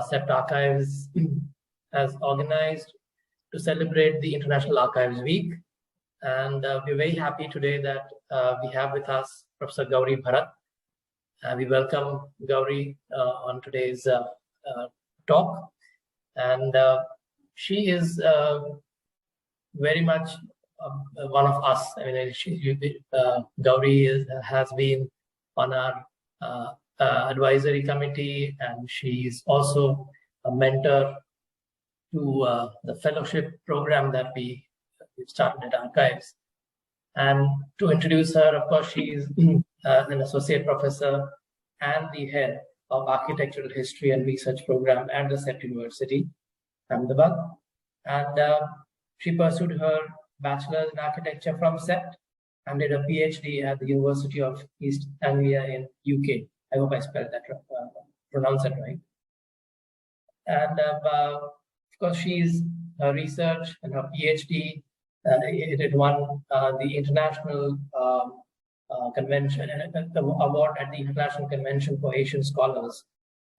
CEPT Archives has organized to celebrate the International Archives Week. And we're very happy today that we have with us Professor Gauri Bharat. We welcome Gauri on today's talk. And she is very much one of us. I mean, Gauri has been on our advisory committee, and she's also a mentor to the fellowship program that we've started at Archives. And to introduce her, of course, she's an associate professor and the head of Architectural History and Research Program at the CEPT University, Ahmedabad. And she pursued her bachelor's in architecture from CEPT and did a Ph.D. at the University of East Anglia in UK. I hope I spelled that, pronounced that right. And of course, her research and her PhD, it won the international convention, the award at the International Convention for Asian Scholars.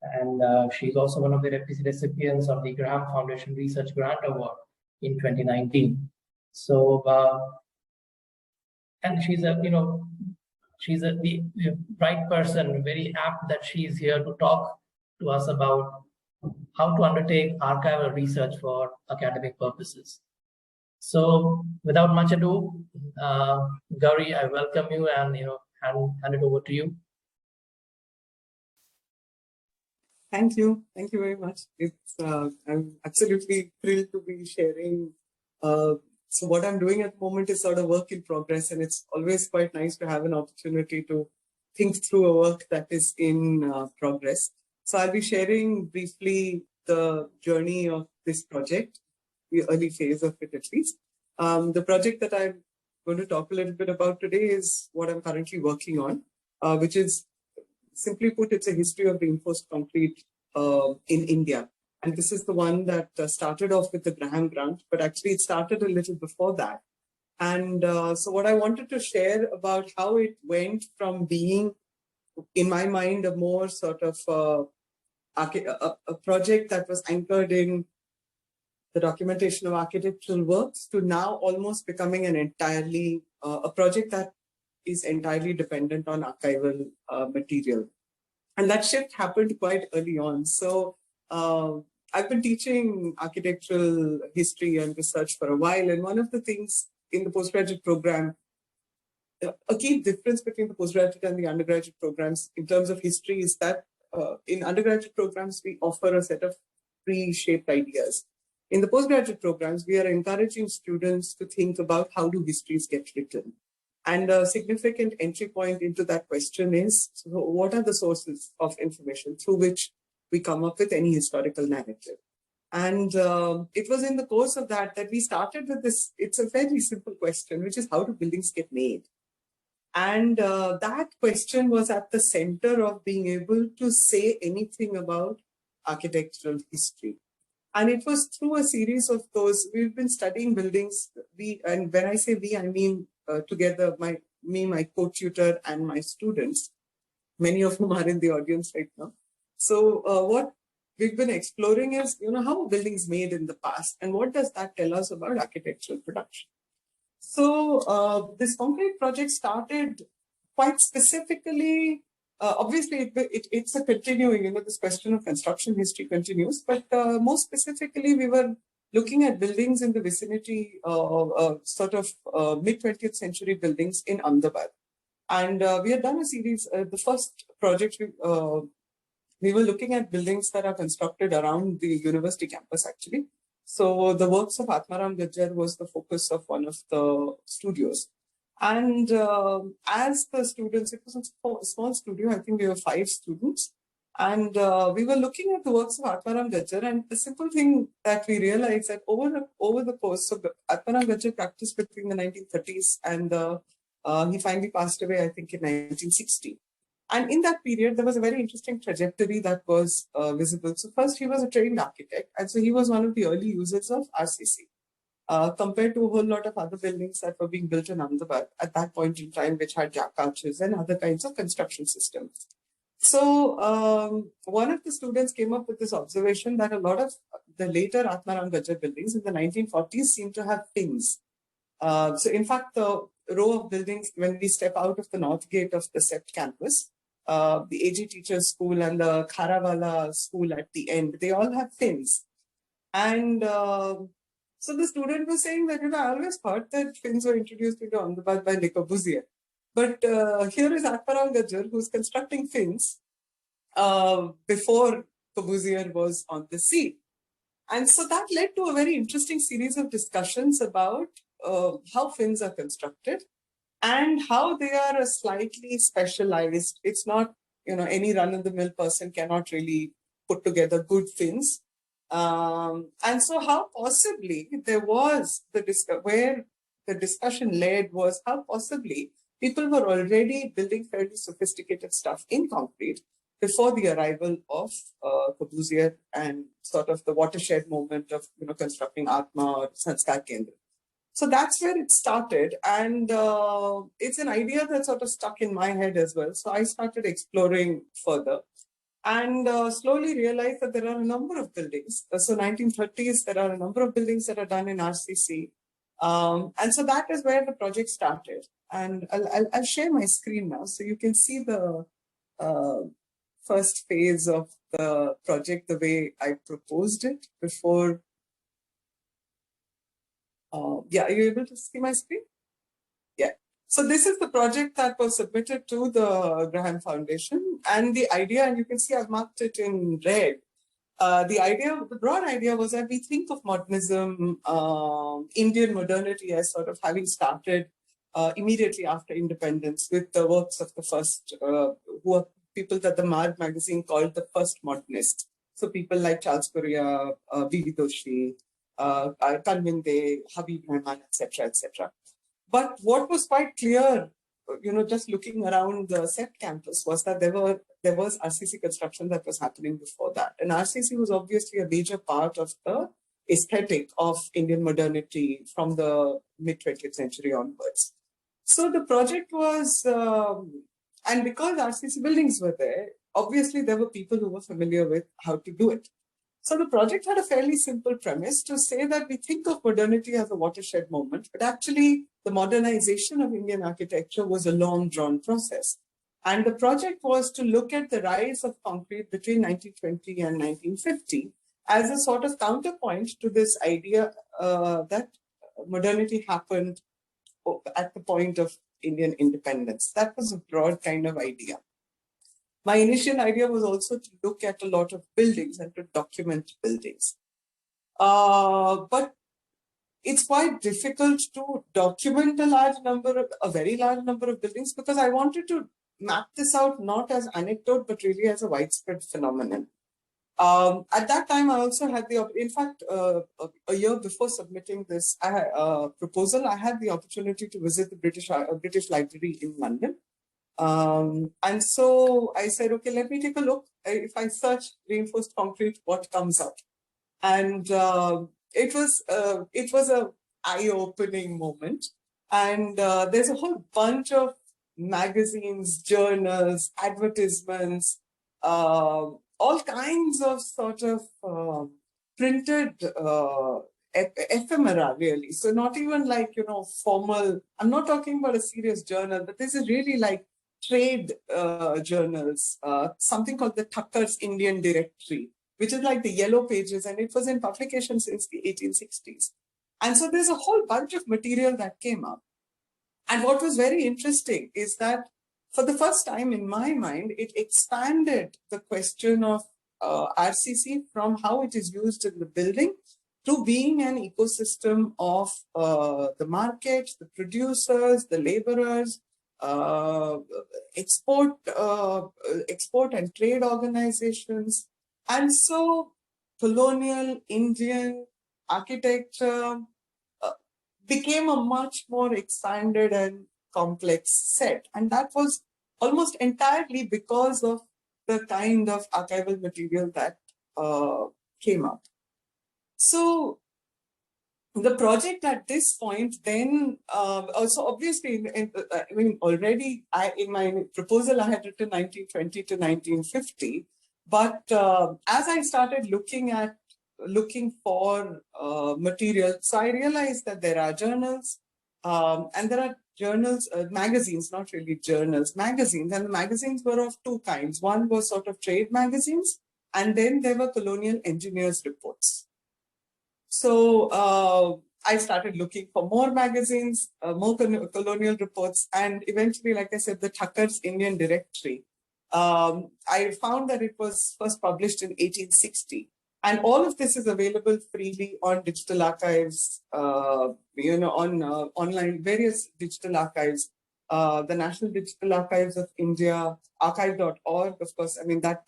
And she's also one of the recipients of the Graham Foundation Research Grant Award in 2019. So, and she's the right person, very apt that she's here to talk to us about how to undertake archival research for academic purposes. So, without much ado, Gauri, I welcome you and hand it over to you. Thank you very much. It's I'm absolutely thrilled to be sharing. So what I'm doing at the moment is sort of work in progress, and it's always quite nice to have an opportunity to think through a work that is in progress. So I'll be sharing briefly the journey of this project, the early phase of it at least. The project that I'm going to talk a little bit about today is what I'm currently working on, which is, simply put, it's a history of reinforced concrete in India. And this is the one that started off with the Graham Grant, but actually it started a little before that. And so what I wanted to share about how it went from being, in my mind, a more sort of a project that was anchored in the documentation of architectural works to now almost becoming an entirely, a project that is entirely dependent on archival material. And that shift happened quite early on. So I've been teaching architectural history and research for a while. And one of the things in the postgraduate program, a key difference between the postgraduate and the undergraduate programs in terms of history is that in undergraduate programs, we offer a set of pre-shaped ideas. In the postgraduate programs, we are encouraging students to think about how do histories get written. And a significant entry point into that question is, so what are the sources of information through which we come up with any historical narrative? And it was in the course of that we started with this, it's a very simple question, which is how do buildings get made? And that question was at the center of being able to say anything about architectural history. And it was through a series of those, we've been studying buildings, and when I say we, I mean together, my co-tutor and my students, many of whom are in the audience right now. So what we've been exploring is, how are buildings made in the past, and what does that tell us about architectural production? So this concrete project started quite specifically. Obviously, it's a continuing, this question of construction history continues, but more specifically, we were looking at buildings in the vicinity of sort of mid-20th century buildings in Ahmedabad. And we had done a series, the first project, we were looking at buildings that are constructed around the university campus, actually. So the works of Atmaram Gajjar was the focus of one of the studios. And as the students, it was a small studio, I think we were 5 students. And we were looking at the works of Atmaram Gajjar, and the simple thing that we realized that over the course of Atmaram Gajjar practiced between the 1930s and he finally passed away, I think, in 1960. And in that period, there was a very interesting trajectory that was visible. So first, he was a trained architect, and so he was one of the early users of RCC. Compared to a whole lot of other buildings that were being built in Ahmedabad at that point in time, which had jack arches and other kinds of construction systems. One of the students came up with this observation that a lot of the later Atmaram Gajjar buildings in the 1940s seem to have fins. So in fact, the row of buildings, when we step out of the north gate of the CEPT campus, the AG Teachers School and the Kharawala School at the end, they all have fins. And so the student was saying that, I always thought that fins were introduced into Ahmedabad by Le Corbusier. But here is Atmaram Gajjar, who's constructing fins before Corbusier was on the scene. And so that led to a very interesting series of discussions about how fins are constructed and how they are a slightly specialized. It's not, any run-of-the-mill person cannot really put together good fins. And so how possibly there was where the discussion led was how possibly people were already building fairly sophisticated stuff in concrete before the arrival of Corbusier and sort of the watershed moment of constructing Atma or Sanskar Kendra. So that's where it started, and it's an idea that sort of stuck in my head as well. So I started exploring further, and slowly realized that there are a number of buildings. So 1930s, there are a number of buildings that are done in RCC, and so that is where the project started. And I'll share my screen now, so you can see the first phase of the project the way I proposed it before. Yeah, are you able to see my screen? Yeah. So this is the project that was submitted to the Graham Foundation, and the idea, and you can see I've marked it in red. The broad idea was that we think of modernism, Indian modernity as sort of having started immediately after independence with the works of the first, who are people that the Mad magazine called the first modernists. So people like Charles Correa, B.V. Doshi, Kanvinde, Habib Rahman, etc., etc. But what was quite clear, just looking around the CEPT campus, was that there was RCC construction that was happening before that. And RCC was obviously a major part of the aesthetic of Indian modernity from the mid-20th century onwards. So the project was, and because RCC buildings were there, obviously there were people who were familiar with how to do it. So the project had a fairly simple premise to say that we think of modernity as a watershed moment, but actually the modernization of Indian architecture was a long drawn process. And the project was to look at the rise of concrete between 1920 and 1950 as a sort of counterpoint to this idea that modernity happened at the point of Indian independence. That was a broad kind of idea. My initial idea was also to look at a lot of buildings and to document buildings. But it's quite difficult to document a very large number of buildings, because I wanted to map this out not as anecdote, but really as a widespread phenomenon. At that time, I also had in fact, a year before submitting this proposal, I had the opportunity to visit the British Library in London. And so I said, okay, let me take a look. If I search reinforced concrete, what comes up? And it was a eye-opening moment. And there's a whole bunch of magazines, journals, advertisements, all kinds of sort of printed ephemera, really. So not even like, formal, I'm not talking about a serious journal, but this is really like trade journals, something called the Tucker's Indian Directory, which is like the yellow pages, and it was in publication since the 1860s. And so there's a whole bunch of material that came up. And what was very interesting is that for the first time in my mind, it expanded the question of RCC from how it is used in the building to being an ecosystem of the market, the producers, the laborers, export and trade organizations. And so colonial Indian architecture became a much more expanded and complex set. And that was almost entirely because of the kind of archival material that came up. So the project at this point then, also obviously, I mean, already in my proposal, I had written 1920 to 1950. But as I started looking for material, so I realized that there are journals, and there are journals, magazines, not really journals, magazines. And the magazines were of two kinds. One was sort of trade magazines, and then there were colonial engineers reports. So I started looking for more magazines, more colonial reports, and eventually, like I said, the Thakkar's Indian Directory. I found that it was first published in 1860. And all of this is available freely on digital archives, on online, various digital archives, the National Digital Archives of India, archive.org, of course. I mean, that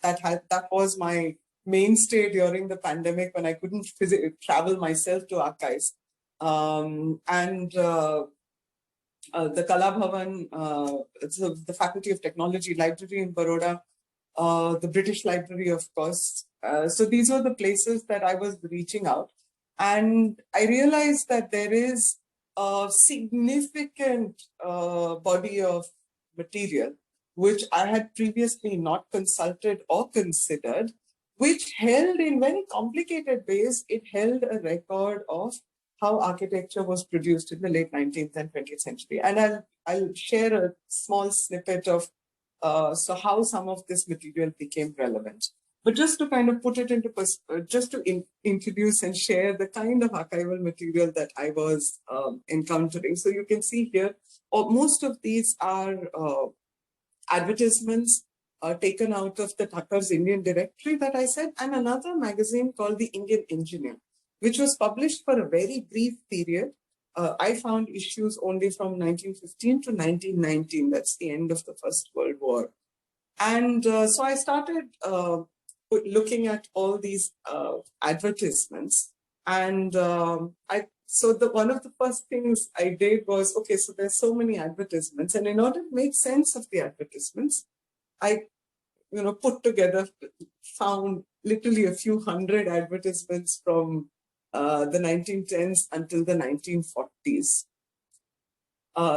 was my mainstay during the pandemic when I couldn't travel myself to archives. And the Kala Bhavan, so the Faculty of Technology Library in Baroda, the British Library, of course. So these were the places that I was reaching out. And I realized that there is a significant body of material which I had previously not consulted or considered, which held in very complicated ways, it held a record of how architecture was produced in the late 19th and 20th century. And I'll share a small snippet of so how some of this material became relevant. But just to kind of put it into just to introduce and share the kind of archival material that I was encountering. So you can see here, most of these are advertisements taken out of the Thakkar's Indian Directory that I said, and another magazine called the Indian Engineer, which was published for a very brief period. I found issues only from 1915 to 1919. That's the end of the First World War. And so I started looking at all these advertisements. And one of the first things I did was, okay, so there's so many advertisements. And in order to make sense of the advertisements, I put together, found literally a few hundred advertisements from the 1910s until the 1940s.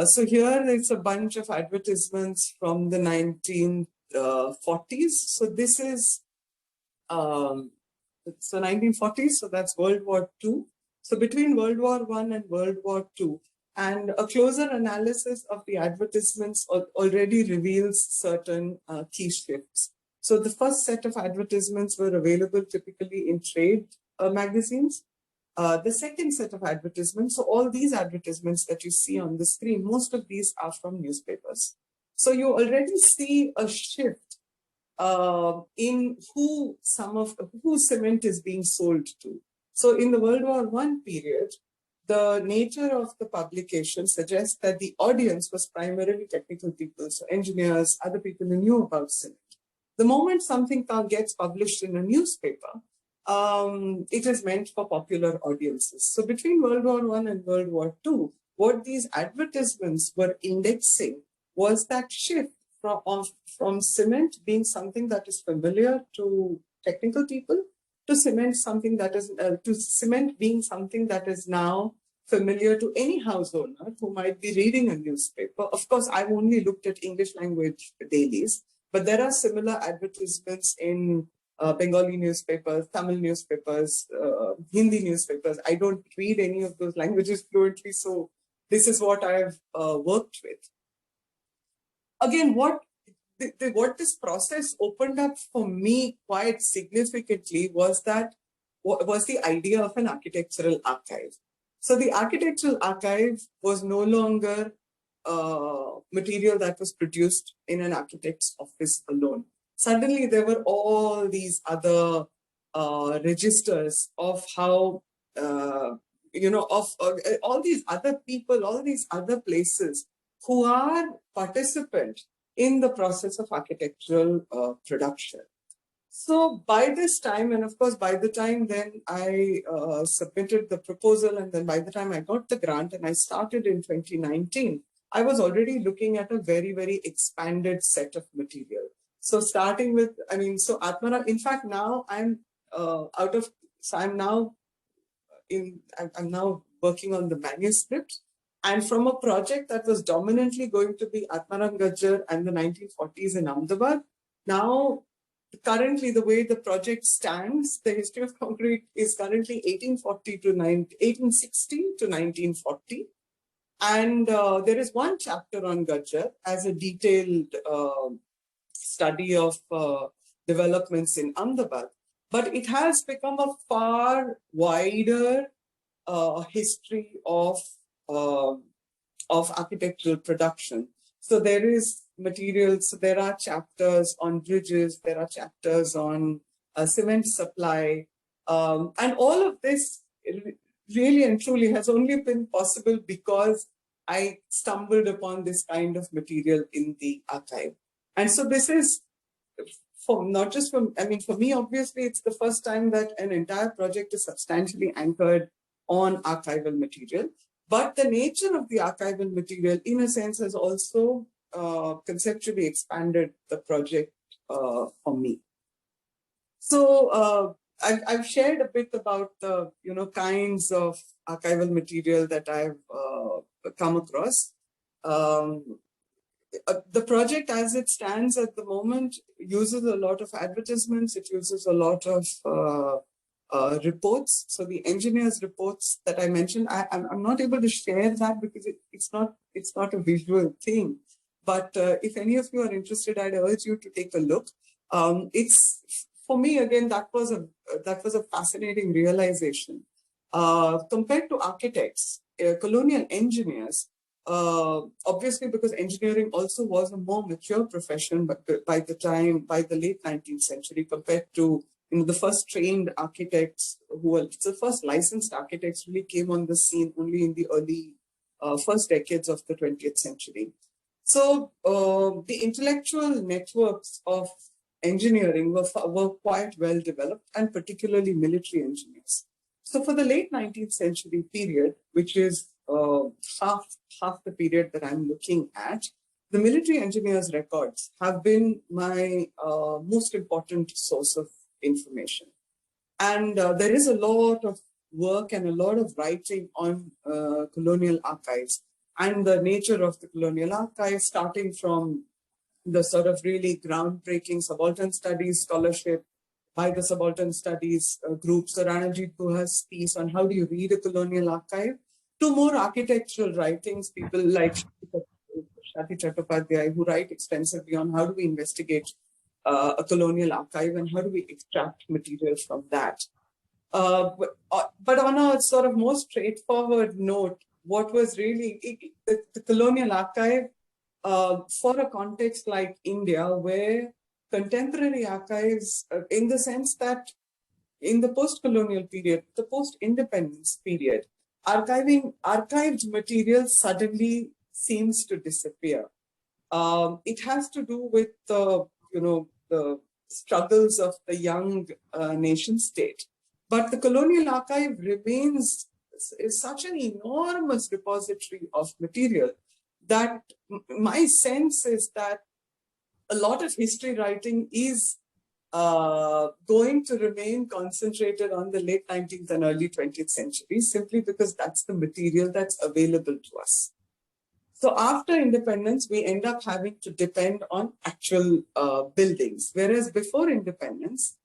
So here it's a bunch of advertisements from the 1940s. So this is, so 1940s, so that's World War II. So between World War I and World War II, and a closer analysis of the advertisements already reveals certain key shifts. So the first set of advertisements were available typically in trade magazines. The second set of advertisements, so all these advertisements that you see on the screen, most of these are from newspapers. So you already see a shift in who cement is being sold to. So in the World War I period, the nature of the publication suggests that the audience was primarily technical people, so engineers, other people who knew about cement. The moment something gets published in a newspaper, it is meant for popular audiences. So between World War I and World War II, what these advertisements were indexing was that shift from cement being something that is familiar to technical people to cement being something that is now familiar to any house owner who might be reading a newspaper. Of course, I've only looked at English language dailies, but there are similar advertisements in Bengali newspapers, Tamil newspapers, Hindi newspapers. I don't read any of those languages fluently, so this is what I've worked with. Again, what this process opened up for me quite significantly was the idea of an architectural archive. So the architectural archive was no longer material that was produced in an architect's office alone. Suddenly, there were all these other registers of how, all these other people, all these other places who are participant in the process of architectural production. So by this time, and of course, by the time then I submitted the proposal, and then by the time I got the grant and I started in 2019, I was already looking at a very, very expanded set of material. So starting with, so Atmara, in fact, now I'm now working on the manuscript. And from a project that was dominantly going to be Atmaram Gajjar and the 1940s in Ahmedabad, now currently the way the project stands, the history of concrete is currently 1860 to 1940. And there is one chapter on Gajjar as a detailed study of developments in Ahmedabad. But it has become a far wider history of architectural production. So there is materials, so there are chapters on bridges, there are chapters on cement supply, and all of this really and truly has only been possible because I stumbled upon this kind of material in the archive. And so this is for not just for, I mean, for me, obviously, it's the first time that an entire project is substantially anchored on archival material. But the nature of the archival material, in a sense, has also conceptually expanded the project for me. So I've shared a bit about the kinds of archival material that I've come across. The project as it stands at the moment uses a lot of advertisements. It uses a lot of reports. So the engineers' reports that I mentioned, I'm not able to share that because it's not a visual thing. But if any of you are interested, I'd urge you to take a look. It's for me again that was a fascinating realization. Compared to architects, colonial engineers, obviously because engineering also was a more mature profession, but by the late 19th century, compared to the first trained architects the first licensed architects really came on the scene only in the early first decades of the 20th century. So the intellectual networks of engineering were quite well developed, and particularly military engineers. So for the late 19th century period, which is half the period that I'm looking at, the military engineers' records have been my most important source of information. And there is a lot of work and a lot of writing on colonial archives and the nature of the colonial archive, starting from the sort of really groundbreaking subaltern studies scholarship by the subaltern studies groups, the Ranajit Guha's piece on how do you read a colonial archive, to more architectural writings, people like Shati Chattopadhyay, who write extensively on how do we investigate a colonial archive and how do we extract material from that. But on a sort of more straightforward note, what was really the colonial archive for a context like India, where contemporary archives, in the sense that in the post-colonial period, the post-independence period, archived material suddenly seems to disappear. It has to do with the struggles of the young nation state. But the colonial archive remains such an enormous repository of material that my sense is that a lot of history writing is going to remain concentrated on the late 19th and early 20th century, simply because that's the material that's available to us. So after independence, we end up having to depend on actual buildings, whereas before independence,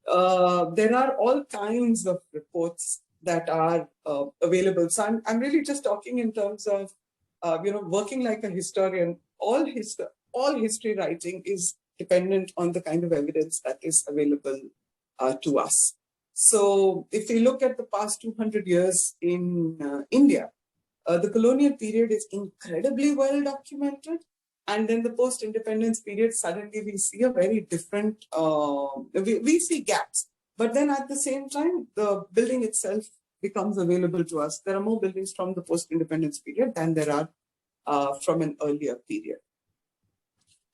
there are all kinds of reports that are available. So I'm really just talking in terms of working like a historian. All history writing is dependent on the kind of evidence that is available to us. So if we look at the past 200 years in India, the colonial period is incredibly well documented. And then the post-independence period, suddenly we see a very different, we see gaps. But then at the same time, the building itself becomes available to us. There are more buildings from the post-independence period than there are from an earlier period.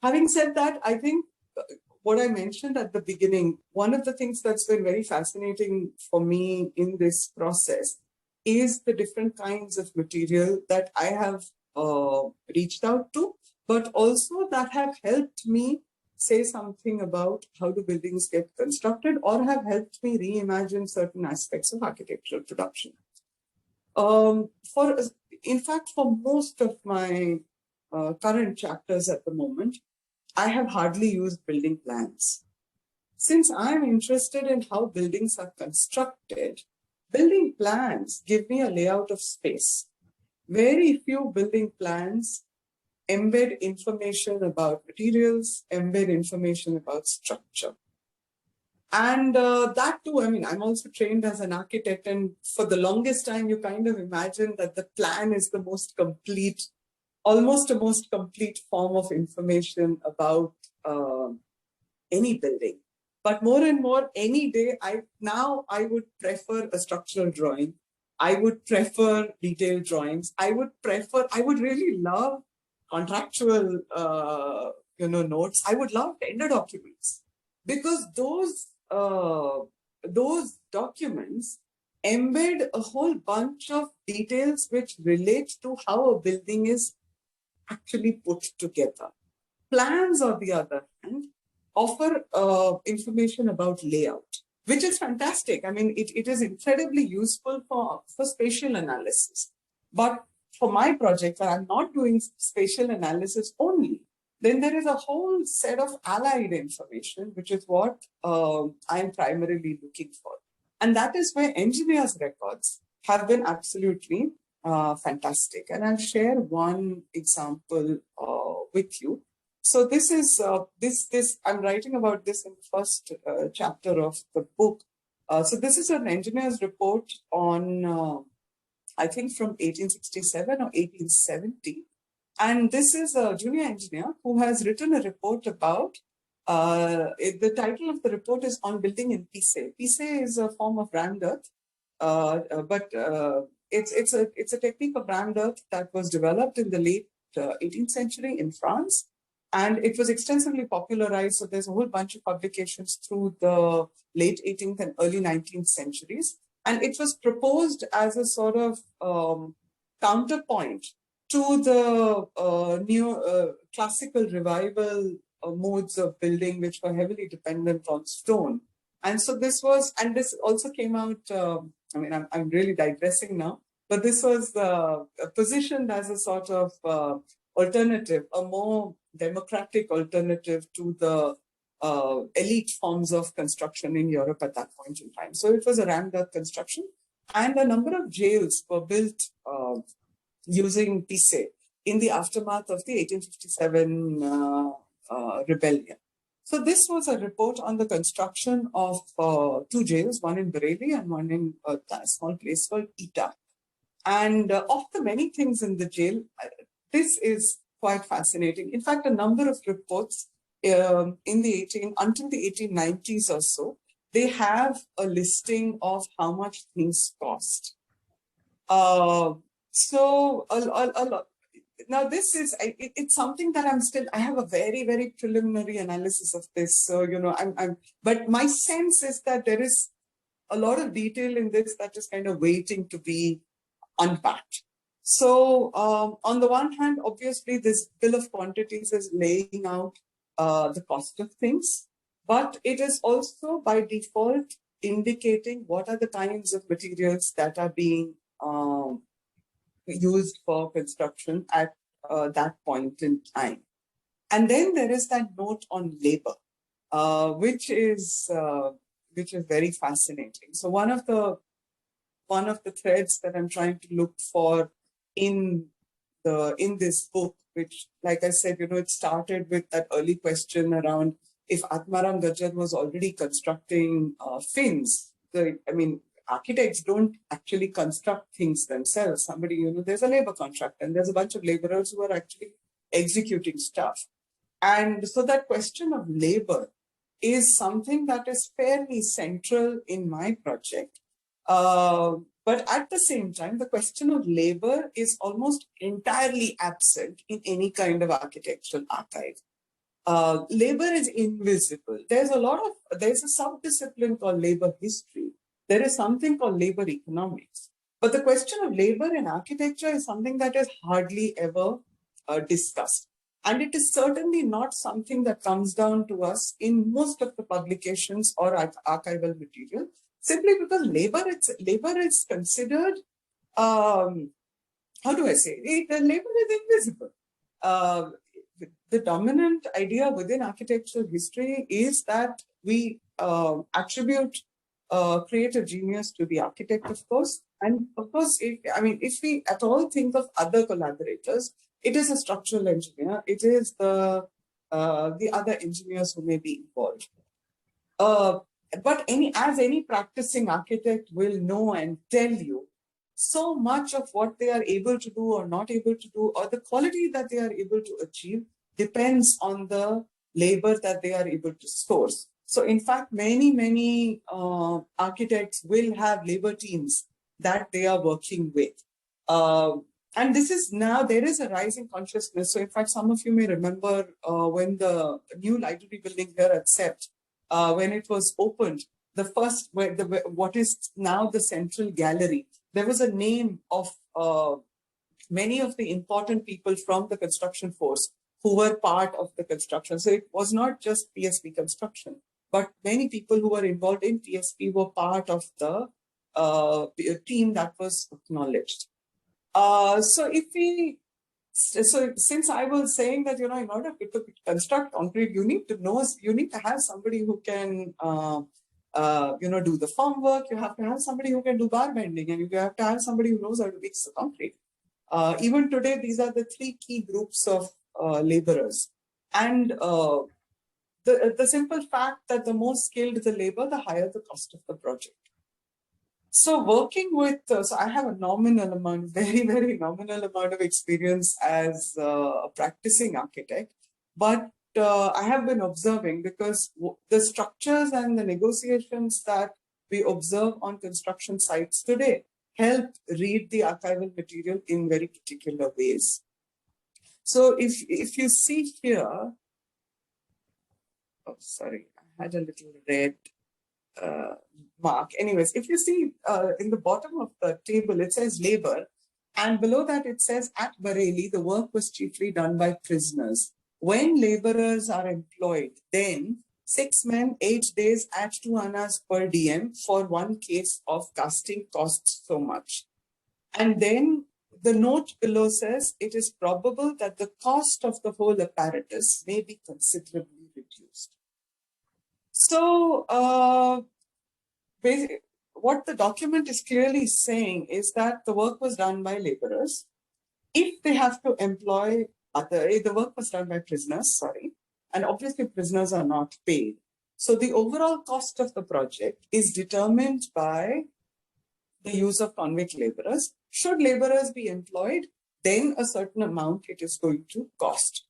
Having said that, I think what I mentioned at the beginning, one of the things that's been very fascinating for me in this process is the different kinds of material that I have reached out to, but also that have helped me say something about how do buildings get constructed, or have helped me reimagine certain aspects of architectural production. In fact, for most of my current chapters at the moment, I have hardly used building plans. Since I'm interested in how buildings are constructed, building plans give me a layout of space. Very few building plans embed information about materials, embed information about structure. And that too, I mean, I'm also trained as an architect, and for the longest time, you kind of imagine that the plan is the most complete, almost a most complete form of information about any building. But more and more, any day, I would prefer a structural drawing. I would prefer detailed drawings. I would really love contractual, notes. I would love tender documents, because those documents embed a whole bunch of details which relate to how a building is actually put together. Plans, on the other hand, offer information about layout, which is fantastic. I mean, it is incredibly useful for spatial analysis. But for my project, where I'm not doing spatial analysis only, then there is a whole set of allied information, which is what I'm primarily looking for. And that is where engineers' records have been absolutely fantastic. And I'll share one example with you. So this is I'm writing about this in the first chapter of the book. So this is an engineer's report on, I think, from 1867 or 1870. And this is a junior engineer who has written a report about, the title of the report is On Building in Pisse. Pisse is a form of rammed earth, but it's a technique of rammed earth that was developed in the late 18th century in France. And it was extensively popularized. So there's a whole bunch of publications through the late 18th and early 19th centuries. And it was proposed as a sort of counterpoint to the classical revival modes of building, which were heavily dependent on stone. And so this also came out, I mean, I'm really digressing now, but this was positioned as a sort of alternative, a more democratic alternative to the elite forms of construction in Europe at that point in time. So it was a rammed earth construction, and a number of jails were built using Pisse in the aftermath of the 1857 rebellion. So this was a report on the construction of two jails, one in Bareilly and one in a small place called Etah. And of the many things in the jail, this is quite fascinating. In fact, a number of reports until the 1890s or so, they have a listing of how much things cost. Now this is, it's something that I have a very, very preliminary analysis of this. So, but my sense is that there is a lot of detail in this that is kind of waiting to be unpacked. So on the one hand, obviously this bill of quantities is laying out the cost of things, but it is also by default indicating what are the kinds of materials that are being used for construction at that point in time. And then there is that note on labor, which is very fascinating. So one of the threads that I'm trying to look for in this book, which, like I said, it started with that early question around if Atmaram Gajjar was already constructing fins. Architects don't actually construct things themselves. Somebody, there's a labor contract and there's a bunch of laborers who are actually executing stuff. And so that question of labor is something that is fairly central in my project. But at the same time, the question of labor is almost entirely absent in any kind of architectural archive. Labor is invisible. There's a sub-discipline called labor history. There is something called labor economics. But the question of labor in architecture is something that is hardly ever discussed. And it is certainly not something that comes down to us in most of the publications or archival material, simply because labor is considered how do I say it? The labor is invisible. The dominant idea within architectural history is that we attribute creative genius to the architect, of course. And of course, if we at all think of other collaborators, it is a structural engineer, it is the other engineers who may be involved. But as any practicing architect will know and tell you, so much of what they are able to do or not able to do, or the quality that they are able to achieve, depends on the labor that they are able to source. So in fact, many architects will have labor teams that they are working with. And this is now, there is a rising consciousness. So in fact, some of you may remember when the new library building here at CEPT, when it was opened, the first, what is now the central gallery, there was a name of many of the important people from the construction force who were part of the construction. So it was not just PSP construction, but many people who were involved in PSP were part of the team that was acknowledged. So since I was saying that, in order to construct concrete, you need to have somebody who can, do the form work. You have to have somebody who can do bar bending, and you have to have somebody who knows how to mix the concrete. Even today, these are the three key groups of laborers. And the simple fact that the more skilled the labor, the higher the cost of the project. So working with, so I have a very nominal amount of experience as a practicing architect, but I have been observing, because the structures and the negotiations that we observe on construction sites today help read the archival material in very particular ways. So if you see here, oh, sorry, I had a little red mark. Anyways, if you see in the bottom of the table, it says labor, and below that it says at Bareilly, the work was chiefly done by prisoners. When laborers are employed, then 6 men, 8 days at 2 annas per diem for one case of casting costs so much. And then the note below says it is probable that the cost of the whole apparatus may be considerably reduced. So basically, what the document is clearly saying is that the work was done by laborers. If they have to employ the work was done by prisoners, and obviously prisoners are not paid. So the overall cost of the project is determined by the use of convict laborers. Should laborers be employed, then a certain amount it is going to cost.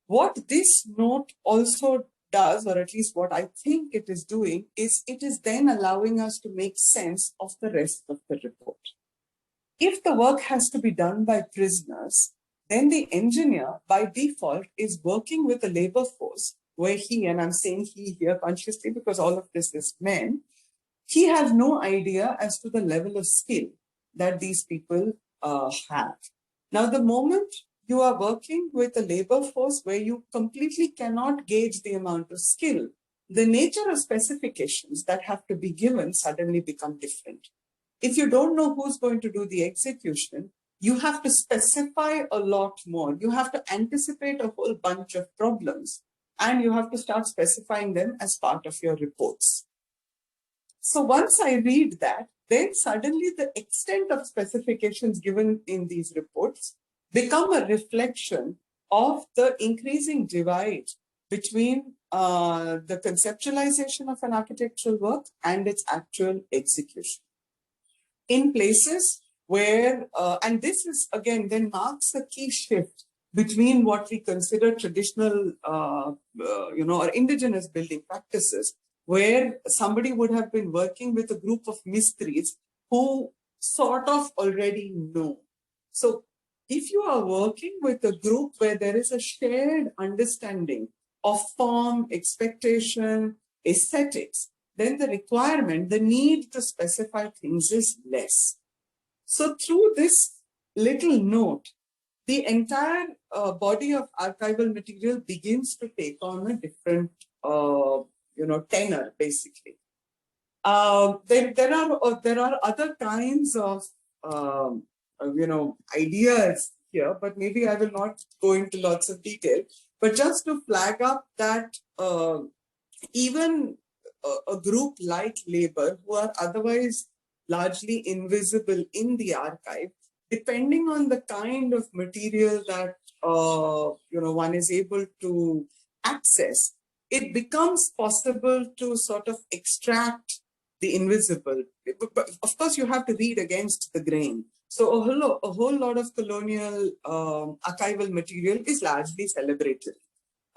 What this note also does, or at least what I think it is doing, is it is then allowing us to make sense of the rest of the report. If the work has to be done by prisoners, then the engineer by default is working with a labor force where he, and I'm saying he here consciously because all of this is men, he has no idea as to the level of skill that these people have. Now, the moment you are working with a labor force where you completely cannot gauge the amount of skill, the nature of specifications that have to be given suddenly become different. If you don't know who's going to do the execution, you have to specify a lot more. You have to anticipate a whole bunch of problems, and you have to start specifying them as part of your reports. So once I read that, then suddenly the extent of specifications given in these reports become a reflection of the increasing divide between the conceptualization of an architectural work and its actual execution. In places where, and this is again then marks a key shift between what we consider traditional, or indigenous building practices, where somebody would have been working with a group of mistris who sort of already know. So if you are working with a group where there is a shared understanding of form, expectation, aesthetics, then the requirement, the need to specify things is less. So through this little note, the entire body of archival material begins to take on a different, tenor, basically. There are other kinds of ideas here, but maybe I will not go into lots of detail. But just to flag up that even a group like Labour, who are otherwise largely invisible in the archive, depending on the kind of material that one is able to access, it becomes possible to sort of extract the invisible. But of course, you have to read against the grain. So a whole lot of colonial archival material is largely celebrated.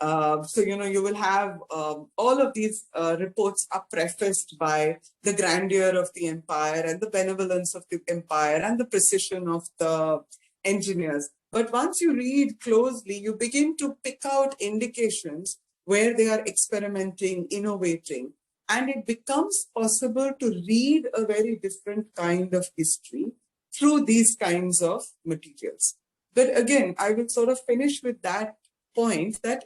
So, you will have all of these reports are prefaced by the grandeur of the empire and the benevolence of the empire and the precision of the engineers. But once you read closely, you begin to pick out indications where they are experimenting, innovating, and it becomes possible to read a very different kind of history through these kinds of materials. But again, I will sort of finish with that point that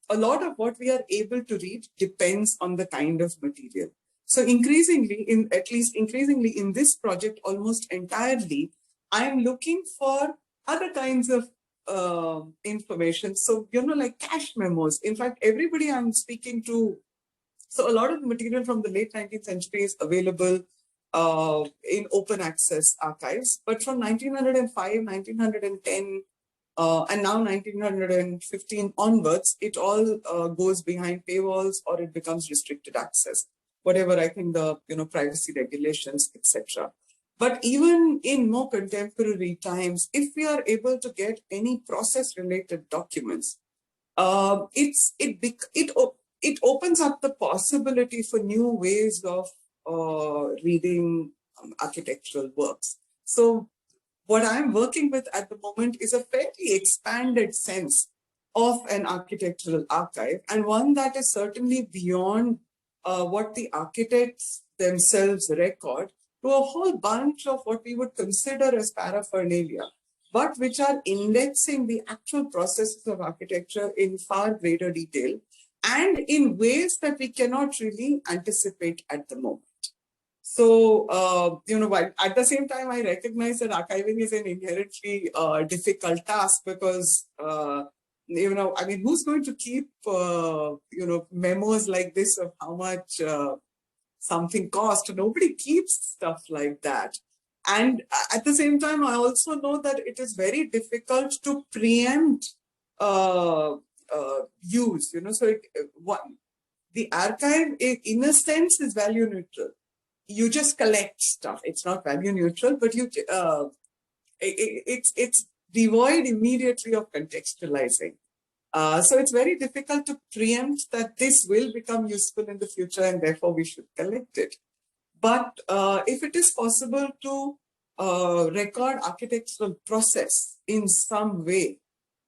a lot of what we are able to read depends on the kind of material. So increasingly in this project, almost entirely, I am looking for other kinds of information. So, like cache memos. In fact, everybody I'm speaking to, so a lot of the material from the late 19th century is available in open access archives. But from 1905, 1910, and now 1915 onwards, it all goes behind paywalls or it becomes restricted access, whatever I think the privacy regulations, etc. But even in more contemporary times, if we are able to get any process-related documents, it opens up the possibility for new ways of reading architectural works. So what I'm working with at the moment is a fairly expanded sense of an architectural archive, and one that is certainly beyond what the architects themselves record, to a whole bunch of what we would consider as paraphernalia, but which are indexing the actual processes of architecture in far greater detail and in ways that we cannot really anticipate at the moment. So, while at the same time, I recognize that archiving is an inherently difficult task because, who's going to keep, memos like this of how much something cost? Nobody keeps stuff like that. And at the same time, I also know that it is very difficult to preempt use, so the archive, in a sense, is value neutral. You just collect stuff. It's not value neutral, but it's devoid immediately of contextualizing. So it's very difficult to preempt that this will become useful in the future and therefore we should collect it. But if it is possible to record architectural process in some way,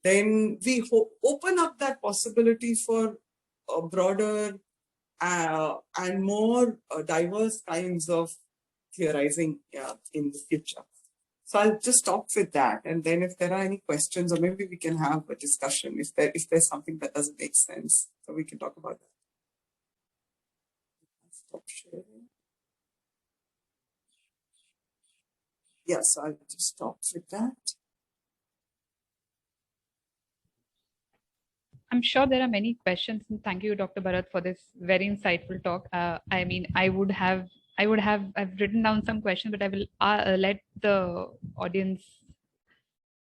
then we open up that possibility for a broader and more diverse kinds of theorizing in the future. So I'll just stop with that, and then if there are any questions, or maybe we can have a discussion if there's something that doesn't make sense, so we can talk about that. Stop sharing. Yes, so I'll just stop with that. I'm sure there are many questions, and thank you, Dr. Bharat, for this very insightful talk. I've written down some questions, but I will let the audience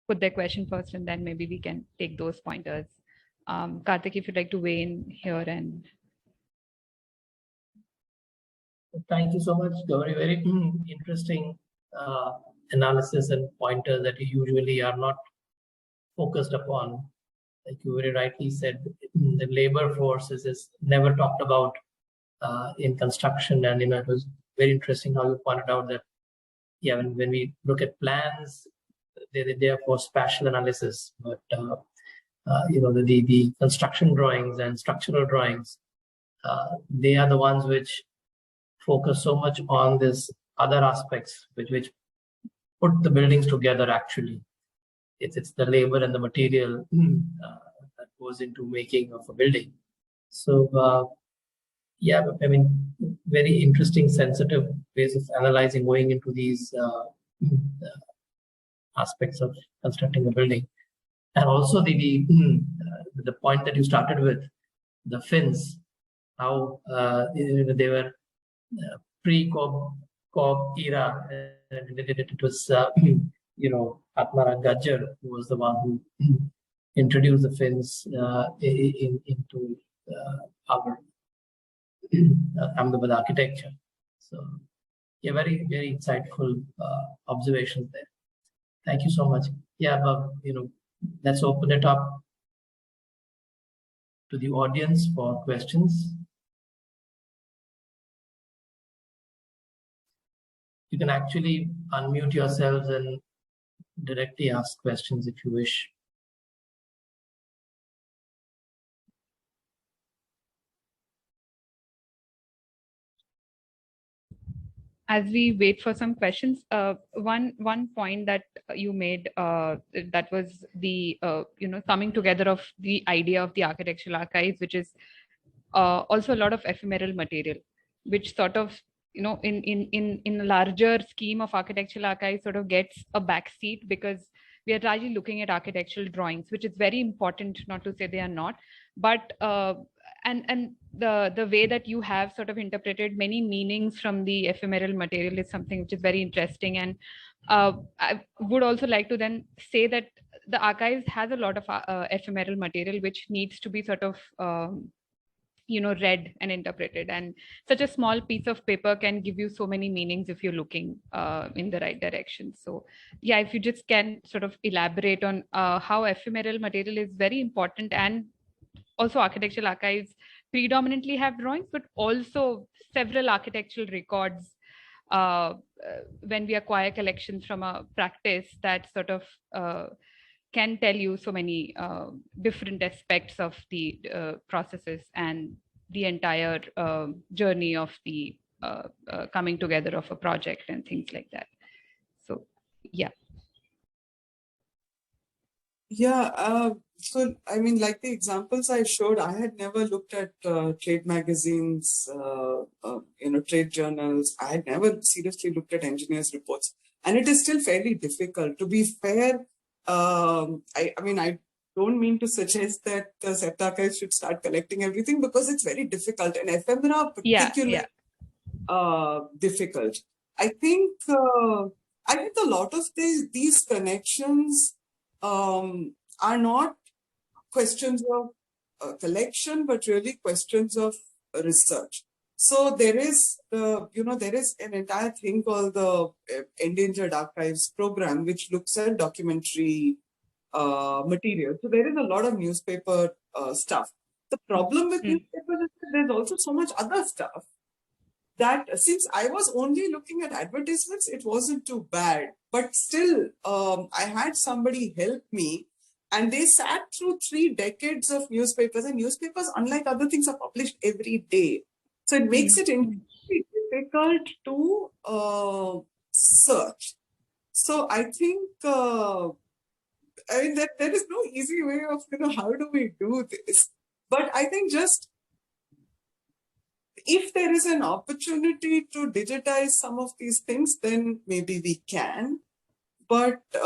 put their question first, and then maybe we can take those pointers. Karthik, if you'd like to weigh in here. And thank you so much, Gauri. Very interesting analysis and pointers that you usually are not focused upon. Like you very rightly said, the labor force is never talked about in construction, and it was very interesting how you pointed out that when we look at plans, they are for spatial analysis, but the construction drawings and structural drawings, they are the ones which focus so much on this other aspects which put the buildings together. Actually, it's the labor and the material that goes into making of a building. So very interesting, sensitive ways of analyzing, going into these aspects of constructing a building. And also the point that you started with, the fins, how they were pre-Cobb era. It was Atmaram Gajjar who was the one who introduced the fins into our Ahmedabad architecture. So, yeah, very, very insightful observations there. Thank you so much. Yeah, let's open it up to the audience for questions. You can actually unmute yourselves and directly ask questions if you wish. As we wait for some questions, one point that you made, that was the coming together of the idea of the architectural archives, which is also a lot of ephemeral material, which sort of in a larger scheme of architectural archives sort of gets a backseat, because we are largely looking at architectural drawings, which is very important, not to say they are not, but and the way that you have sort of interpreted many meanings from the ephemeral material is something which is very interesting. And I would also like to then say that the archives has a lot of ephemeral material which needs to be sort of read and interpreted, and such a small piece of paper can give you so many meanings if you're looking in the right direction. So yeah, if you just can sort of elaborate on how ephemeral material is very important. And also architectural archives predominantly have drawings, but also several architectural records when we acquire collections from a practice that sort of can tell you so many different aspects of the processes and the entire journey of the coming together of a project and things like that. So, yeah. Yeah, so I mean, like the examples I showed, I had never looked at trade magazines, trade journals. I had never seriously looked at engineers' reports, and it is still fairly difficult. To be fair, I don't mean to suggest that the CEPT Archives should start collecting everything, because it's very difficult, and ephemera are particularly difficult. I think a lot of these connections are not questions of collection, but really questions of research. So there is an entire thing called the Endangered Archives program, which looks at documentary material. So there is a lot of newspaper stuff. The problem with newspapers is that there's also so much other stuff that, since I was only looking at advertisements, it wasn't too bad. But still, I had somebody help me, and they sat through 3 decades of newspapers. And newspapers, unlike other things, are published every day. So it makes it incredibly difficult to search. So I think, that there is no easy way of, how do we do this? But I think just, if there is an opportunity to digitize some of these things, then maybe we can. But they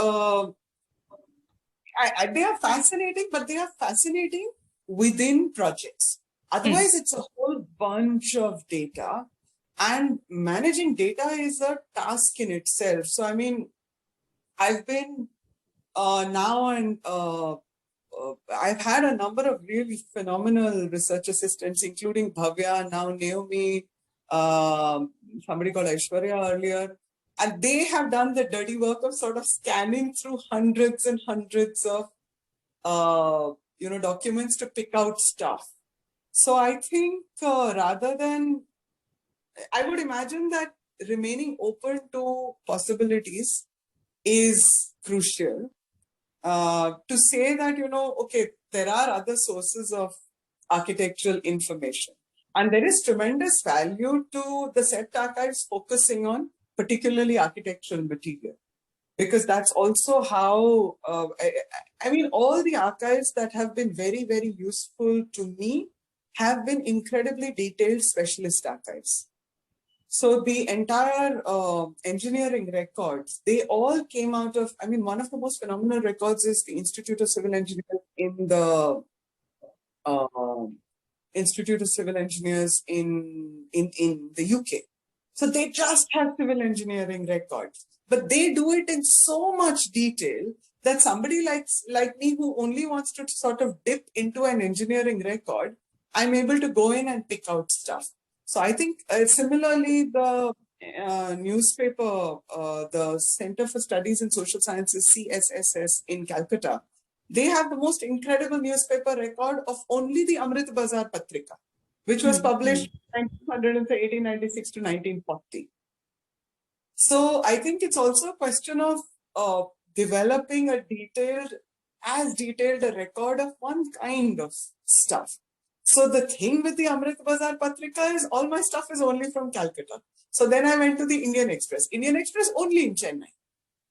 are fascinating, but they are fascinating within projects. Otherwise, it's a whole bunch of data, and managing data is a task in itself. So, I mean, I've been now and I've had a number of really phenomenal research assistants, including Bhavya, now Naomi, somebody called Aishwarya earlier. And they have done the dirty work of sort of scanning through hundreds and hundreds of, documents to pick out stuff. So I think rather than, I would imagine that remaining open to possibilities is crucial. To say that, okay, there are other sources of architectural information. And there is tremendous value to the CEPT Archives focusing on particularly architectural material. Because that's also how, all the archives that have been very, very useful to me have been incredibly detailed specialist archives. So the entire engineering records, they all came out of, I mean, one of the most phenomenal records is the Institute of Civil Engineers in the Institute of Civil Engineers in the UK. So they just have civil engineering records, but they do it in so much detail that somebody like me who only wants to sort of dip into an engineering record, I'm able to go in and pick out stuff. So I think similarly, the newspaper, the Center for Studies in Social Sciences, CSSS in Calcutta, they have the most incredible newspaper record of only the Amrit Bazar Patrika, which was published 1896 to 1940. So I think it's also a question of developing as detailed a record of one kind of stuff. So the thing with the Amrit Bazar Patrika is all my stuff is only from Calcutta. So then I went to the Indian Express. Indian Express only in Chennai.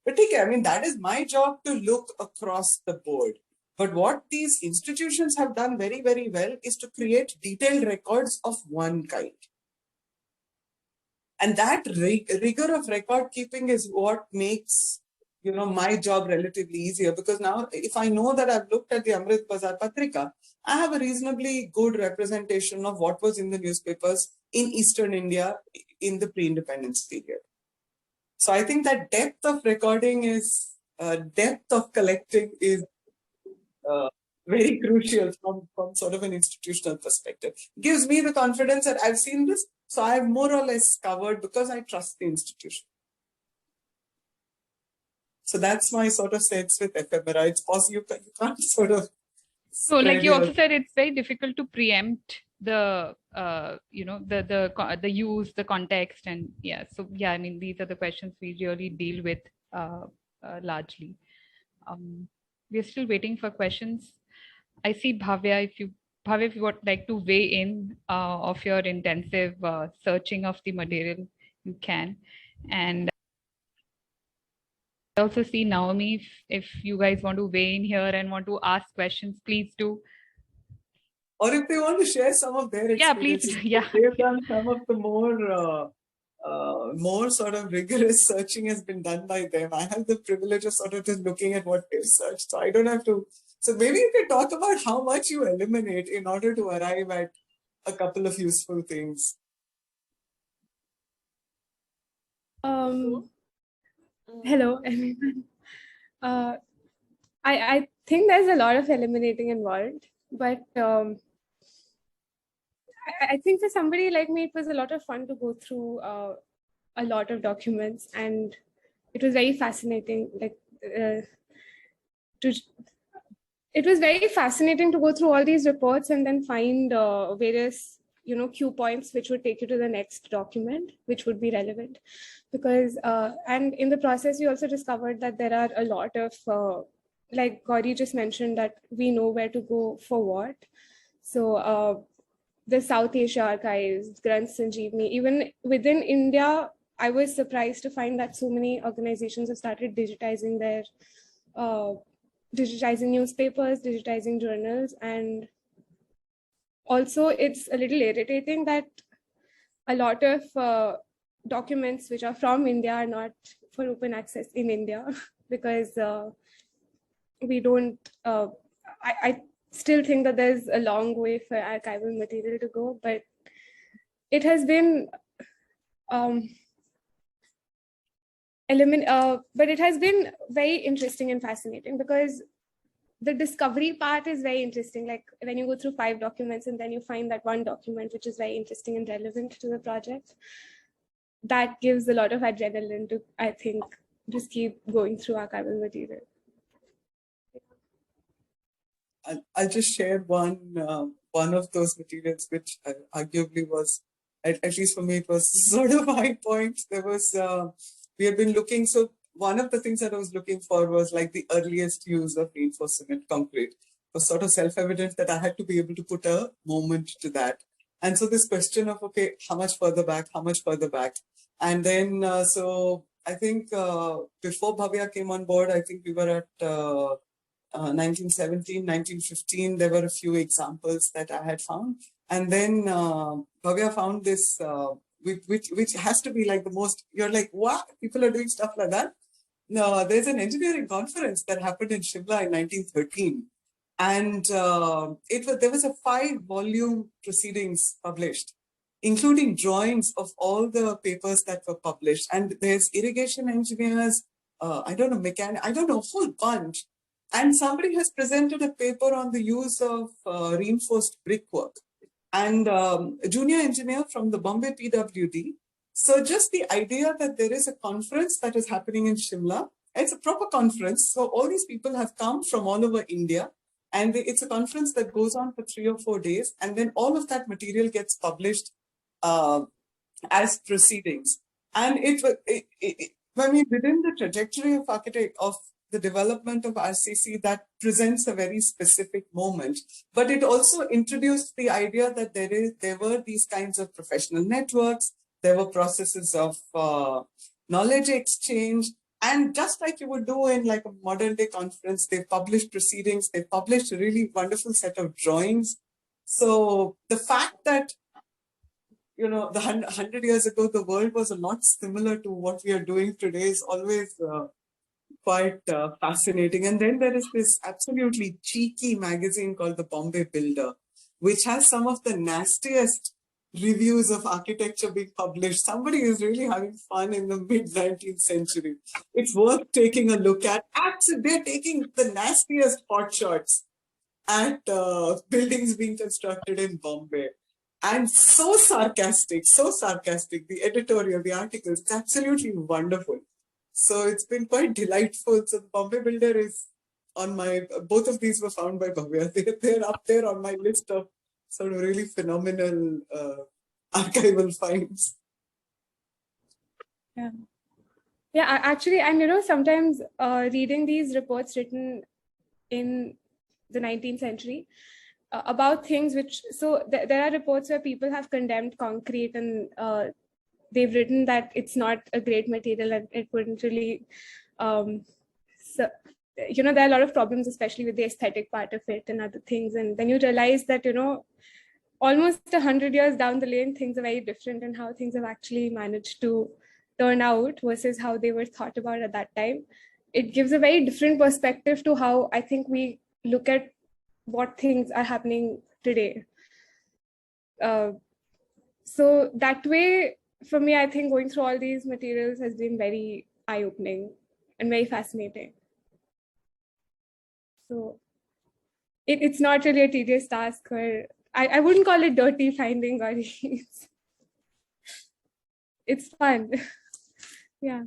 But I mean, that is my job to look across the board. But what these institutions have done very, very well is to create detailed records of one kind. And that rigor of record keeping is what makes, my job relatively easier, because now if I know that I've looked at the Amrit Bazar Patrika, I have a reasonably good representation of what was in the newspapers in Eastern India in the pre-independence period. So I think that depth of recording is, depth of collecting is very crucial from sort of an institutional perspective. It gives me the confidence that I've seen this, so I've more or less covered because I trust the institution. So that's my sort of sense with ephemera. It's possible you can't sort of. So, like you also said, it's very difficult to preempt the the use, the context, and I mean, these are the questions we really deal with largely. We're still waiting for questions. I see Bhavya. If you would like to weigh in of your intensive searching of the material, you can. And I also see Naomi. If you guys want to weigh in here and want to ask questions, please do. Or if they want to share some of their experiences. Yeah, please. Yeah. They've done some of the more sort of rigorous searching has been done by them. I have the privilege of sort of just looking at what they've searched. So I don't have to. So maybe you can talk about how much you eliminate in order to arrive at a couple of useful things. Hello, everyone. I think there's a lot of eliminating involved, but I think for somebody like me, it was a lot of fun to go through a lot of documents, and it was very fascinating. It was very fascinating to go through all these reports and then find various cue points which would take you to the next document, which would be relevant. Because, and in the process, we also discovered that there are a lot of, like Gauri just mentioned, that we know where to go for what. So the South Asia Archives, Granth Sanjeevani, even within India, I was surprised to find that so many organizations have started digitizing their, digitizing newspapers, digitizing journals, and also it's a little irritating that a lot of documents which are from India are not for open access in India because we don't, I still think that there's a long way for archival material to go, but it has been, but it has been very interesting and fascinating because the discovery part is very interesting. Like when you go through 5 documents and then you find that one document which is very interesting and relevant to the project, that gives a lot of adrenaline to, I think, just keep going through archival material. I'll just share one of those materials, which arguably was, at least for me, it was sort of a high point. There was, we had been looking, so one of the things that I was looking for was like the earliest use of reinforcement concrete. It was sort of self-evident that I had to be able to put a moment to that. And so this question of, okay, how much further back? And then, so I think before Bhavya came on board, I think we were at 1917, 1915, there were a few examples that I had found. And then Bhavya found this which has to be like the most, you're like, what? People are doing stuff like that? No, there's an engineering conference that happened in Shimla in 1913. And there was a 5-volume proceedings published, including drawings of all the papers that were published. And there's irrigation engineers, I don't know, a whole bunch. And somebody has presented a paper on the use of reinforced brickwork. And a junior engineer from the Bombay PWD. So just the idea that there is a conference that is happening in Shimla, it's a proper conference. So all these people have come from all over India. And it's a conference that goes on for 3 or 4 days. And then all of that material gets published as proceedings. And within the trajectory of the development of RCC, that presents a very specific moment. But it also introduced the idea that there were these kinds of professional networks, there were processes of knowledge exchange. And just like you would do in like a modern day conference, they published proceedings, they published a really wonderful set of drawings. So the fact that, you know, 100 years ago, the world was a lot similar to what we are doing today is always quite fascinating. And then there is this absolutely cheeky magazine called the Bombay Builder, which has some of the nastiest reviews of architecture being published. Somebody is really having fun in the mid-19th century. It's worth taking a look at. Actually, they're taking the nastiest pot shots at buildings being constructed in Bombay. And so sarcastic. The editorial, the articles, it's absolutely wonderful. So it's been quite delightful. So the Bombay Builder is on both of these were found by Bhavya. They're up there on my list of sort of really phenomenal archival finds. Yeah. Yeah, actually, and sometimes reading these reports written in the 19th century about things there are reports where people have condemned concrete and they've written that it's not a great material and it wouldn't really, there are a lot of problems, especially with the aesthetic part of it and other things. And then you realize that, almost 100 years down the lane, things are very different and how things have actually managed to turn out versus how they were thought about at that time. It gives a very different perspective to how I think we look at what things are happening today. So that way, for me, I think going through all these materials has been very eye-opening and very fascinating. So it's not really a tedious task, or I wouldn't call it dirty finding, Gauri. It's fun. Yeah.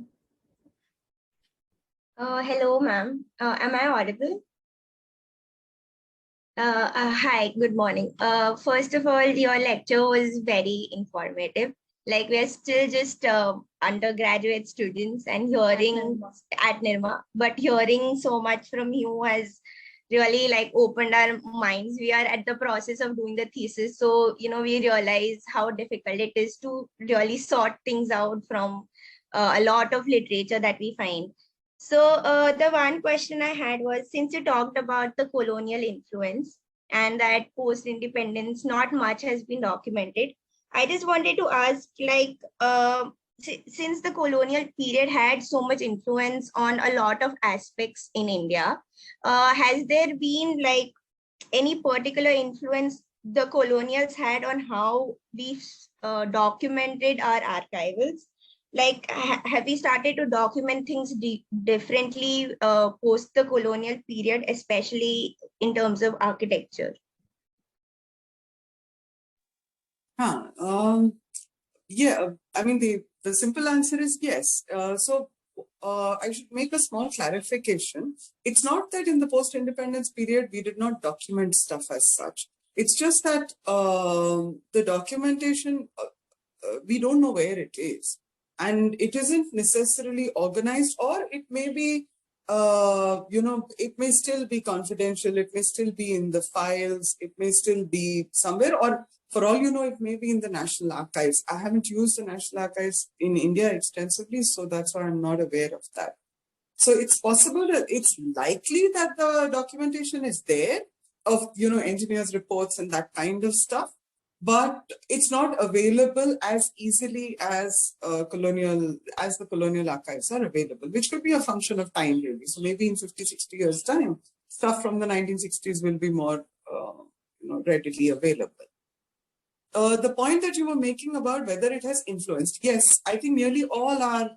Hello, ma'am. Am I audible? Hi, good morning. First of all, your lecture was very informative. Like, we're still just undergraduate students and hearing at Nirma, but hearing so much from you has really like opened our minds. We are at the process of doing the thesis. So, we realize how difficult it is to really sort things out from a lot of literature that we find. So the one question I had was, since you talked about the colonial influence and that post-independence, not much has been documented. I just wanted to ask, like, since the colonial period had so much influence on a lot of aspects in India, has there been like any particular influence the colonials had on how we documented our archivals? Like, have we started to document things differently post the colonial period, especially in terms of architecture? Yeah, I mean, the simple answer is yes. So I should make a small clarification. It's not that in the post-independence period, we did not document stuff as such. It's just that the documentation, we don't know where it is. And it isn't necessarily organized, or it may be, it may still be confidential. It may still be in the files. It may still be somewhere, or for all you know, it may be in the National Archives. I haven't used the National Archives in India extensively, so that's why I'm not aware of that. So it's possible that it's likely that the documentation is there of, engineers' reports and that kind of stuff. but it's not available as easily as the colonial archives are available, which could be a function of time really. So maybe in 50, 60 years time, stuff from the 1960s will be more readily available. The point that you were making about whether it has influenced, yes, I think nearly all our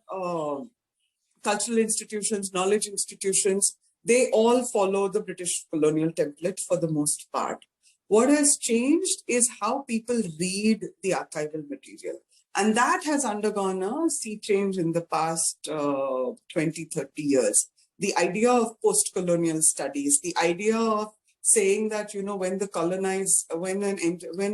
cultural institutions, knowledge institutions, they all follow the British colonial template for the most part. What has changed is how people read the archival material. And that has undergone a sea change in the past 20, 30 years. The idea of post-colonial studies, the idea of saying that, when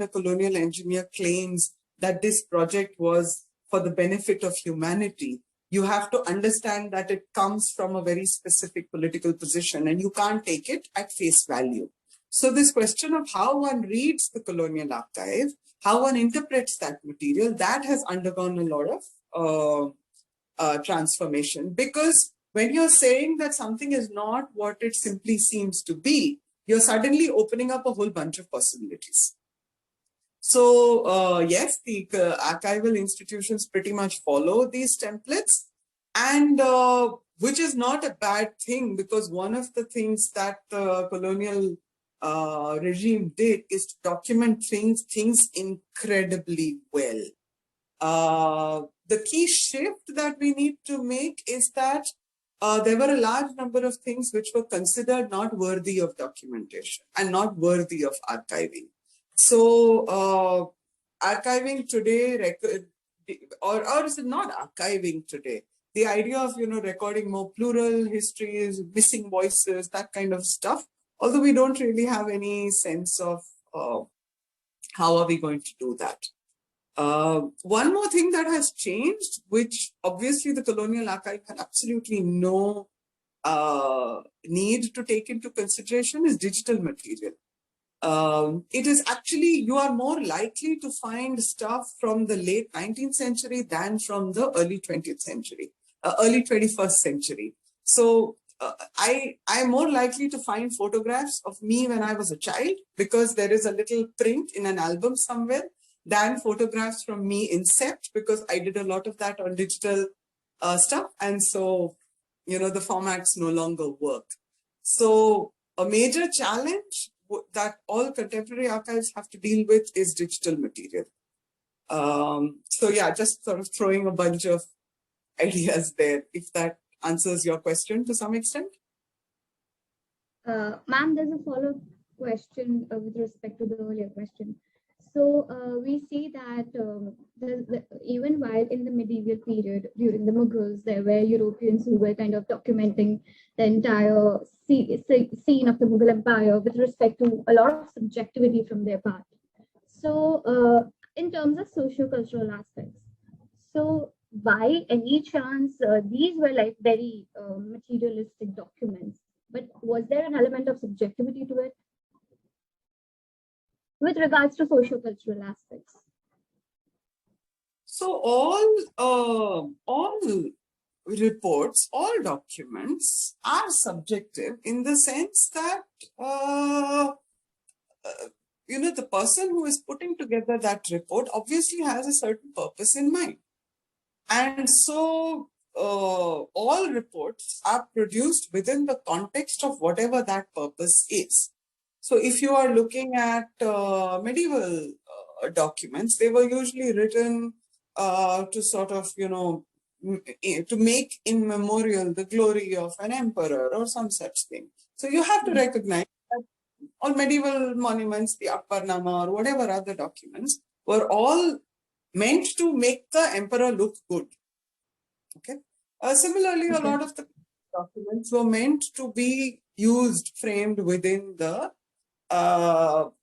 a colonial engineer claims that this project was for the benefit of humanity, you have to understand that it comes from a very specific political position and you can't take it at face value. So this question of how one reads the colonial archive, how one interprets that material, that has undergone a lot of transformation. Because when you're saying that something is not what it simply seems to be, you're suddenly opening up a whole bunch of possibilities. So yes, the archival institutions pretty much follow these templates, and which is not a bad thing, because one of the things that the colonial regime did is to document things incredibly well. The key shift that we need to make is that there were a large number of things which were considered not worthy of documentation and not worthy of archiving. So archiving today, or is it not archiving today? The idea of recording more plural histories, missing voices, that kind of stuff. Although we don't really have any sense of how are we going to do that. One more thing that has changed, which obviously the Colonial Archive had absolutely no need to take into consideration, is digital material. It is actually, you are more likely to find stuff from the late 19th century than from the early 20th century, early 21st century. So I'm more likely to find photographs of me when I was a child, because there is a little print in an album somewhere, than photographs from me in CEPT, because I did a lot of that on digital stuff. And so, the formats no longer work. So a major challenge that all contemporary archives have to deal with is digital material. So yeah, just sort of throwing a bunch of ideas there, if that answers your question to some extent. Ma'am, there's a follow-up question with respect to the earlier question. So we see that even while in the medieval period, during the Mughals, there were Europeans who were kind of documenting the entire scene of the Mughal Empire with respect to a lot of subjectivity from their part. So in terms of socio-cultural aspects, so by any chance, these were like very materialistic documents, but was there an element of subjectivity to it with regards to socio-cultural aspects? So all reports, all documents are subjective in the sense that, the person who is putting together that report obviously has a certain purpose in mind. And so all reports are produced within the context of whatever that purpose is. So if you are looking at medieval documents, they were usually written to sort of, to make in memorial the glory of an emperor or some such thing. So you have to recognize that all medieval monuments, the Akbarnama or whatever other documents, were all meant to make the emperor look good. Okay. Similarly, a lot of the documents were meant to be used, framed within the to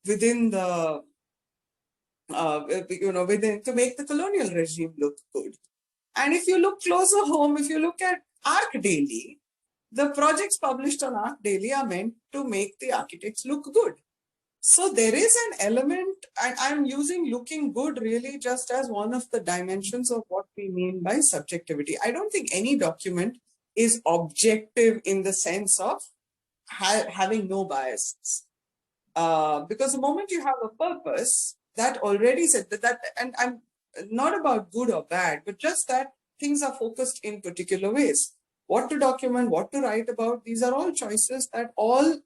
make the colonial regime look good. And if you look closer home, if you look at Arc Daily, the projects published on Arc Daily are meant to make the architects look good. So there is an element, and I'm using looking good really just as one of the dimensions of what we mean by subjectivity. I don't think any document is objective in the sense of having no biases. Because the moment you have a purpose, that already said that, and I'm not about good or bad, but just that things are focused in particular ways. What to document, what to write about, these are all choices that all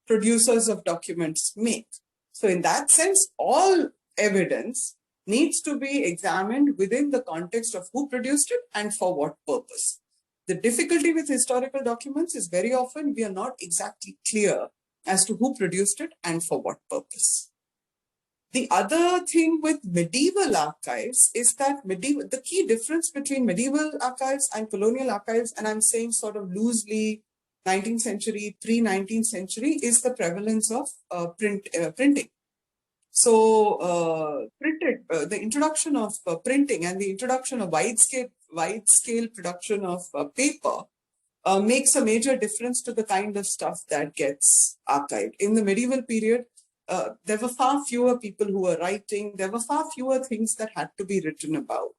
producers of documents make. So in that sense, all evidence needs to be examined within the context of who produced it and for what purpose. The difficulty with historical documents is very often we are not exactly clear as to who produced it and for what purpose. The other thing with medieval archives is that the key difference between medieval archives and colonial archives, and I'm saying sort of loosely 19th century, pre-19th century, is the prevalence of printing. So the introduction of printing and the introduction of wide-scale production of paper makes a major difference to the kind of stuff that gets archived. In the medieval period, there were far fewer people who were writing. There were far fewer things that had to be written about.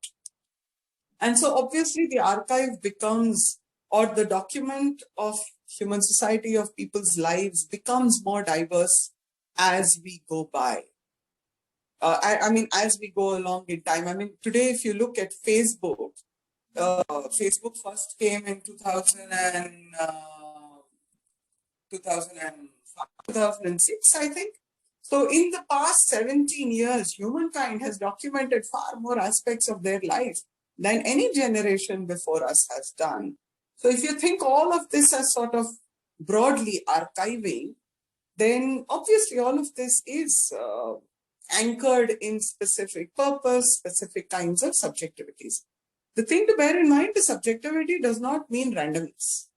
And so obviously the archive becomes, or the document of human society, of people's lives, becomes more diverse as we go by. I mean, as we go along in time. I mean, today, if you look at Facebook, Facebook first came in 2006, I think. So in the past 17 years, humankind has documented far more aspects of their life than any generation before us has done. So if you think all of this as sort of broadly archiving, then obviously all of this is anchored in specific purpose, specific kinds of subjectivities. The thing to bear in mind is subjectivity does not mean randomness.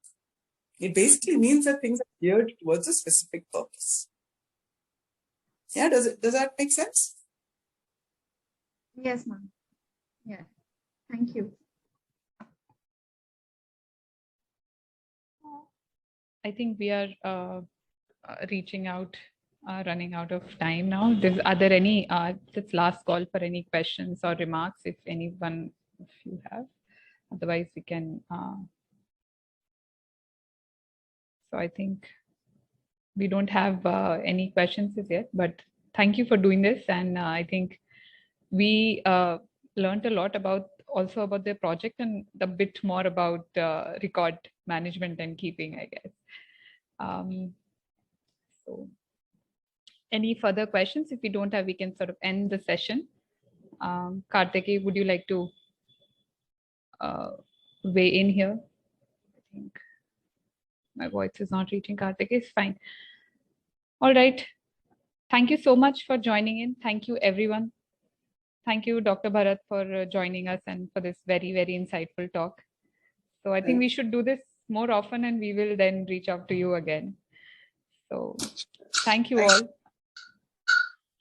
It basically means that things are geared towards a specific purpose. Yeah, does that make sense? Yes, ma'am. Yeah. Thank you. I think we are reaching out, running out of time now. Are there any, this last call for any questions or remarks, if anyone of you have? Otherwise, we can. So I think we don't have any questions as yet, but thank you for doing this. And I think we learned a lot also about the project and a bit more about record management and keeping, I guess. So any further questions? If we don't have, we can sort of end the session. Kartikeya, would you like to weigh in here? I think my voice is not reaching Kartikeya. It's fine. All right. Thank you so much for joining in. Thank you, everyone. Thank you, Dr. Bharat, for joining us and for this very, very insightful talk. So I think we should do this more often, and we will then reach out to you again. So thank you all.